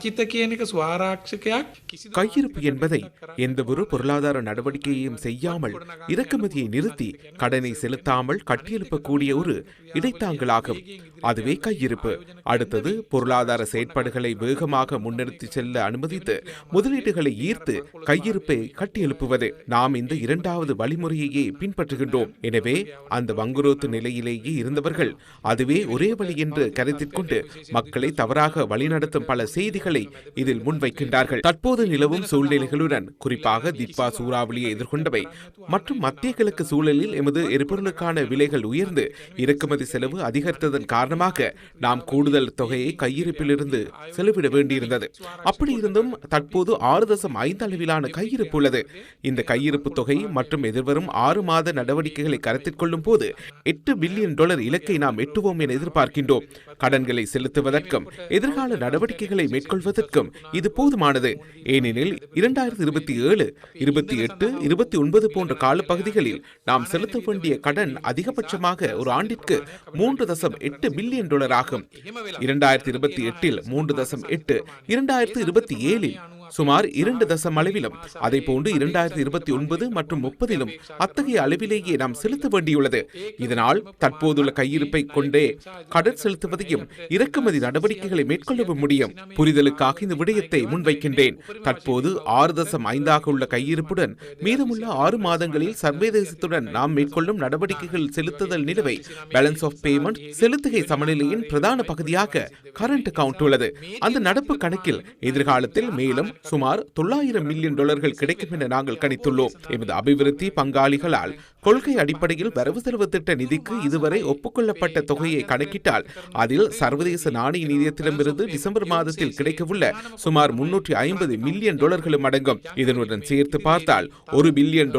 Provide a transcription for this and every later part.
සංචිත කියන එක ස්වාරාක්ෂකයක් කිසිදු கையிருப்பு என்பதை எந்தவொரு பொருளாதார நடவடிக்கையையும் செய்யாமல் இறக்குமதியை நிறுத்தி கடனை செலுத்தாமல் கட்டியெழுப்பக்கூடிய ஒரு இடைத்தாங்கலாகும். அதுவே கையிருப்பு. அடுத்தது பொருளாதார செயற்பாடுகளை வேகமாக முன்னெடுத்து செல்ல அனுமதித்து முதலீடுகளை ஈர்த்து கையிருப்பை கட்டியெழுப்புவது. நாம் இந்த இரண்டாவது வழிமுறையையே பின்பற்றுகின்றோம். எனவே அந்த வங்குரோத்து நிலையிலேயே இருந்தவர்கள் அதுவே ஒரே வழி என்று கருத்திற்கொண்டு மக்களை தவறாக வழிநடத்தும் பல செய்திகளை இதில் முன்வைக்கின்றார்கள். தற்போது நிலவும் சூழ்நிலைகளுடன் குறிப்பாக திட்வா சூறாவளியை எதிர்கொண்டவை மற்றும் மத்திய கிழக்கு சூழலில் எமது எரிபொருளுக்கான விலைகள் உயர்ந்து இறக்குமதி செலவு அதிகரித்ததன் காரணமாக நாம் கூடுதல் தொகையை கையிருப்பிலிருந்து செலவிட வேண்டியிருந்தது. அப்படி இருந்தும் தற்போது 6.5 அளவிலான கையிருப்பு உள்ளது. இந்த கையிருப்பு தொகை மற்றும் எதிர்வரும் 6 மாத நடவடிக்கைகளை கருத்தில் கொள்ளும் போது $8 பில்லியன் இலக்கை நாம் எட்டுவோம் என எதிர்பார்க்கின்றோம். கடன்களை செலுத்துவதற்கும் எதிர்கால நடவடிக்கைகளை மேற்கொள்வதற்கும் இது போதுமானது. ஏனெனில் 2027, 28, 29 போன்ற காலப்பகுதிகளில் நாம் செலுத்த வேண்டிய கடன் அதிகபட்சமாக ஒரு ஆண்டிற்கு $3.8 பில்லியன் ஆகும். 2028 3.8, 2027 சுமார் 2 அளவிலும் அதே போன்று 2029 மற்றும் 30 அத்தகைய அளவிலேயே நாம் செலுத்த வேண்டியுள்ளது. இதனால் தற்போதுள்ள கையிருப்பை கொண்டே கடன் செலுத்துவதையும் இறக்குமதி நடவடிக்கைகளை மேற்கொள்ளவும் முடியும். புரிதலுக்காக இந்த விடயத்தை முன்வைக்கின்றேன். தற்போது 6.5 உள்ள கையிருப்புடன் மீதமுள்ள 6 மாதங்களில் சர்வதேசத்துடன் நாம் மேற்கொள்ளும் நடவடிக்கைகள் செலுத்துதல் நிலுவை பேலன்ஸ் ஆஃப் பேமெண்ட் செலுத்துகை சமநிலையின் பிரதான பகுதியாக கரண்ட் அக்கவுண்ட் உள்ளது. அந்த நடப்பு கணக்கில் எதிர்காலத்தில் மேலும் சுமார் $900 மில்லியன் கிடைக்கும் என நாங்கள் கணித்துள்ளோம். எமது அபிவிருத்தி பங்காளிகளால் கொள்கை அடிப்படையில் வரவு செலவு திட்ட நிதிக்கு இதுவரை ஒப்புக்கொள்ளப்பட்ட தொகையை கணக்கிட்டால் அதில் சர்வதேச நாணய நிதியத்திடமிருந்து டிசம்பர் மாதத்தில் கிடைக்கவுள்ள சுமார் $350 மில்லியன் அடங்கும். இதனுடன் சேர்த்து பார்த்தால் $1 பில்லியன்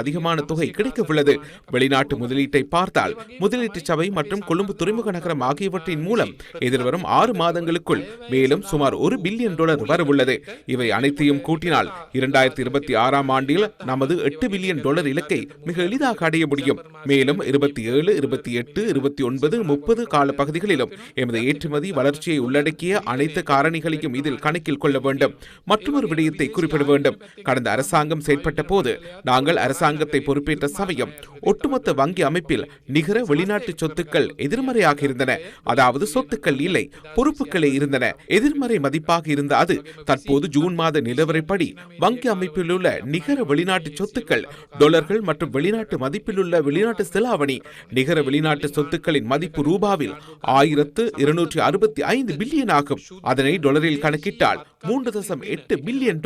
அதிகமான தொகை கிடைக்கவுள்ளது. வெளிநாட்டு முதலீட்டை பார்த்தால் முதலீட்டு சபை மற்றும் கொழும்பு துறைமுக நகரம் ஆகியவற்றின் மூலம் எதிர்வரும் 6 மாதங்களுக்குள் மேலும் சுமார் $1 பில்லியன் வரவுள்ளது. இவை அனைத்தையும் கூட்டினால் 2026 ஆண்டில் நமது $8 பில்லியன் இலக்கை மிக எளிதாக அடைய முடியும். மேலும் 27, 28, 29, 30 கால பகுதிகளிலும் எமது ஏற்றுமதி வளர்ச்சியை உள்ளடக்கிய அனைத்து காரணிகளையும் இதில் கணக்கில் கொள்ள வேண்டும். மற்றொரு விடயத்தை குறிப்பிட வேண்டும். கடந்த அரசாங்கம் செயற்பட்ட போது நாங்கள் அரசாங்கத்தை பொறுப்பேற்ற சமயம் ஒட்டுமொத்த வங்கி அமைப்பில் நிகர வெளிநாட்டு சொத்துக்கள் எதிர்மறையாக இருந்தன. அதாவது சொத்துக்கள் இல்லை, பொறுப்புகளே இருந்தன. எதிர்மறை மதிப்பாக இருந்த அது தற்போது ஜூன் மாத நிலவரைப்படி வங்கி அமைப்பில் உள்ள நிகர வெளிநாட்டு சொத்துக்கள் டாலர்கள் மற்றும் வெளிநாட்டு மதிப்பில் உள்ள வெளிநாட்டு செலாவணி நிகர வெளிநாட்டு சொத்துக்களின் மதிப்பு ரூபாவில் $1265 பில்லியன் ஆகும். அதனை டாலரில் கணக்கிட்டால் $3.8 பில்லியன்.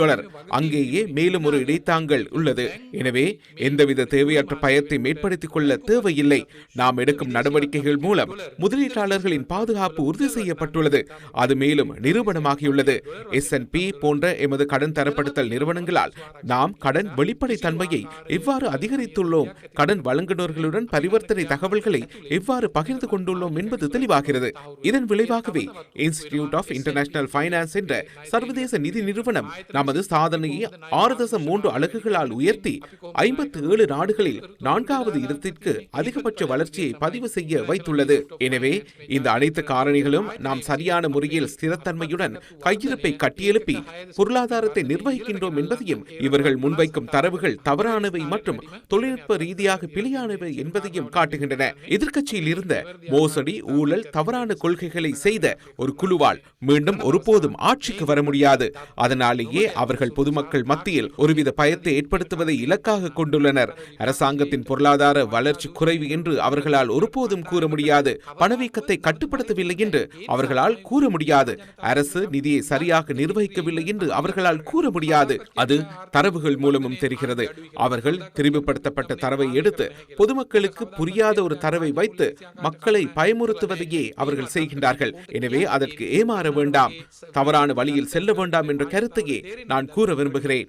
அங்கேயே மேலும் ஒரு இடைத்தாங்கல் உள்ளது. எனவே எந்தவித தேவையற்ற பயத்தை மேற்படுத்திக் கொள்ள தேவையில்லை. நாம் எடுக்கும் நடவடிக்கைகள் மூலம் முதலீட்டாளர்களின் பாதுகாப்பு உறுதி செய்யப்பட்டுள்ளது. அது மேலும் நிரூபணமாகியுள்ளது. S&P போன்ற எமது கடன் தரப்படுத்தல் நிறுவனங்களால் நாம் கடன் வெளிப்படை தன்மையை எவ்வாறு அதிகரித்துள்ளோம், கடன் வழங்குநர்களுடன் பரிவர்த்தனை தகவல்களை எவ்வாறு பகிர்ந்து கொண்டுள்ளோம் என்பது தெளிவாகிறது. இதன் விளைவாகவே இன்ஸ்டிடியூட் ஆஃப் இன்டர்நேஷனல் ஃபைனான்ஸ் என்ற சர்வதேச நிதி நிறுவனம் நமது சாதனையை 6.3 அலகுகளால் உயர்த்தி 57 நாடுகளில் 4வது இடத்திற்கு அதிகபட்ச வளர்ச்சியை பதிவு செய்ய வைத்துள்ளது. எனவே இந்த அனைத்து காரணிகளும் நாம் சரியான முறையில் ஸ்திரத்தன்மையுடன் கையிருப்பை கட்டியெழுப்பி பொருளாதாரத்தை நிர்வகிக்கின்றோம் என்பதையும் இவர்கள் முன்வைக்கும் தரவுகள் தவறானவை மற்றும் தொழில்நுட்ப ரீதியாக பிழையானவை என்பதையும் காட்டுகின்றன. எதிர்க்கட்சியில் இருந்த மோசடி, ஊழல், தவறான கொள்கைகளை செய்த ஒரு குழுவால் மீண்டும் ஒருபோதும் ஆட்சிக்கு வர முடியாது. அதனாலேயே அவர்கள் பொதுமக்கள் மத்தியில் ஒருவித பயத்தை ஏற்படுத்துவதை இலக்காக கொண்டுள்ளனர். அரசாங்கத்தின் பொருளாதார வளர்ச்சி குறைவு என்று அவர்களால் ஒருபோதும் கூற முடியாது. பணவீக்கத்தை கட்டுப்படுத்தவில்லை என்று அவர்களால் கூற முடியாது. அரசு நிதியை சரியாக நிர்வகிக்கவில்லை என்று அவர்களால் கூற முடியாது. அது தரவுகள் மூலமும் தெரிகிறது. அவர்கள் திரிவுபடுத்தப்பட்ட தரவை எடுத்து பொதுமக்களுக்கு புரியாத ஒரு தரவை வைத்து மக்களை பயமுறுத்துவதையே அவர்கள் செய்கின்றார்கள். எனவே அதற்கு ஏமாற வேண்டாம், தவறான வழியில் செல்ல வேண்டாம் என்ற கருத்தையே நான் கூற விரும்புகிறேன்.